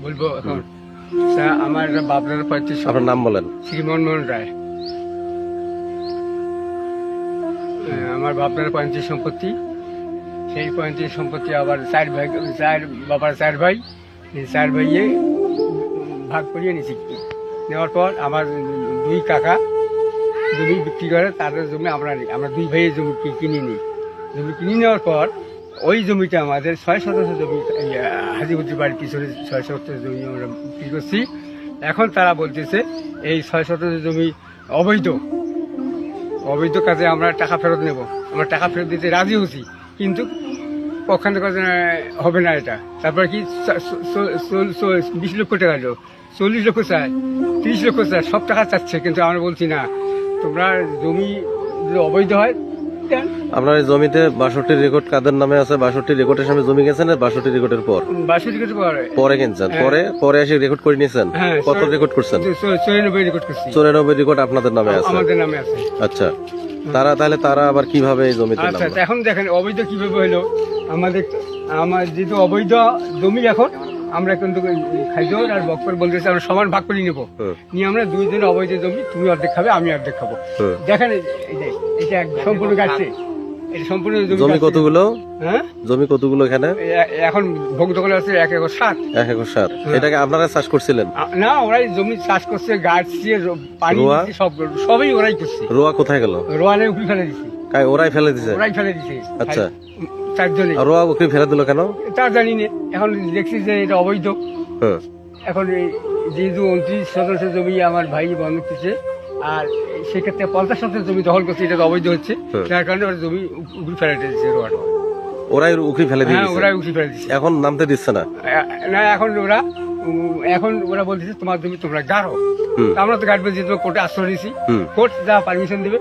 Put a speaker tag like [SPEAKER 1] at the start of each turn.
[SPEAKER 1] বলবো এখন আমার বাপদার 35।
[SPEAKER 2] আপনার নাম বলেন।
[SPEAKER 1] শ্রীমোহন মোহন রায়। আমার বাপদার 35 সম্পত্তি। সেই 35 সম্পত্তি আবার 4 ভাই, বাবার 4 ভাই, এই 4 ভাইয়ে ভাগ করিয়ে নিয়েছি। নেওয়ার পর আমার 2 কাকা জমি বিক্রি করে, তাদের জমি আমরা 2 ভাইয়ের জমি কিনে নিই। জমি কিনে নেওয়ার পর ওই জমিটা আমাদের 6 শতাংশ জমি, হাজিপুরের বাড়ির পিছনে 6 শতাংশ জমি আমরা বিক্রি করছি। এখন তারা বলতেছে এই 6 শতাংশ জমি অবৈধ কাজে আমরা টাকা ফেরত নেব। আমরা টাকা ফেরত দিতে রাজি হচ্ছি, কিন্তু পক্ষান্তর কাজে হবে না এটা। তারপরে কি 20 লক্ষ টাকা দিল, 40 লক্ষ চায়, 30 লক্ষ চায়, সব টাকা চাচ্ছে। কিন্তু আমরা বলছি না, তোমরা জমি যদি অবৈধ হয় দেন।
[SPEAKER 2] আপনার এই জমিতে 62 রেকর্ড কাদের নামে আছে? 62 রেকর্ডের সামনে জমি গেছেন, 62 রেকর্ডের পর
[SPEAKER 1] 62 রেকর্ড
[SPEAKER 2] পরে কিনছেন? পরে এসে রেকর্ড করে নিয়েছেন?
[SPEAKER 1] হ্যাঁ।
[SPEAKER 2] কত রেকর্ড করছেন?
[SPEAKER 1] 94 রেকর্ড করছি।
[SPEAKER 2] 94 রেকর্ড আপনাদের নামে আছে?
[SPEAKER 1] আমাদের নামে আছে।
[SPEAKER 2] আচ্ছা, তারা আবার কিভাবে এই জমিতে
[SPEAKER 1] আচ্ছা,
[SPEAKER 2] নামলো?
[SPEAKER 1] এখন দেখেন অবৈধ কিভাবে হলো। আমার যেহেতু অবৈধ জমি, এখন আমরা কিন্তু খাইজোর আর বক্কর বলতেছে আমরা সমান ভাগ করে নেবো। নিয়ে আমরা 2 জন অবৈধ জমি, তুমি অর্ধেক খাবে, আমি অর্ধেক খাবো। দেখেন এটা সম্পূর্ণ গাছে, এটা সম্পূর্ণ
[SPEAKER 2] জমি কতগুলো?
[SPEAKER 1] হ্যাঁ,
[SPEAKER 2] জমি কতগুলো এখানে?
[SPEAKER 1] এখন ভোগ দখল আছে 1 একর 7।
[SPEAKER 2] 1 একর 7। এটাকে আপনারা চাষ করছিলেন?
[SPEAKER 1] না, ওরাই জমি চাষ করছে, গাছ দিয়ে পানি দিয়ে সবই ওরাই করছে।
[SPEAKER 2] রোয়া কোথায় গেল?
[SPEAKER 1] রোয়ানে উঠে ফেলে দিচ্ছে।
[SPEAKER 2] ওরাই ফেলে দিছে?
[SPEAKER 1] ওরাই ফেলে দিচ্ছে।
[SPEAKER 2] আচ্ছা,
[SPEAKER 1] 4 জনে।
[SPEAKER 2] রোয়া উকরি ফেলে দিল কেন
[SPEAKER 1] তা জানি না। এখন দেখছি যে এটা অবৈধ। এখন যেহেতু 29 শতাংশ জমি আমার ভাই বন্ধক দিচ্ছে, আর সেক্ষেত্রে 50 শতাংশ জমি দখল করছে, এটা তো অবৈধ হচ্ছে। যার কারণে ওরা জমি উকরি ফেলে দিচ্ছে।
[SPEAKER 2] ওরাই উকরি ফেলে
[SPEAKER 1] হ্যাঁ,
[SPEAKER 2] দিয়েছে?
[SPEAKER 1] ওরাই উকরি ফেলে দিচ্ছে।
[SPEAKER 2] এখন নামতে দিচ্ছে না?
[SPEAKER 1] না, এখন ওরা বলতেছে তোমার জমি তোমরা গাড়ো। আমরা তো গাড়বো, যেহেতু কোর্টে আশ্রয় নিয়েছি, কোর্ট যা পারমিশন দেবে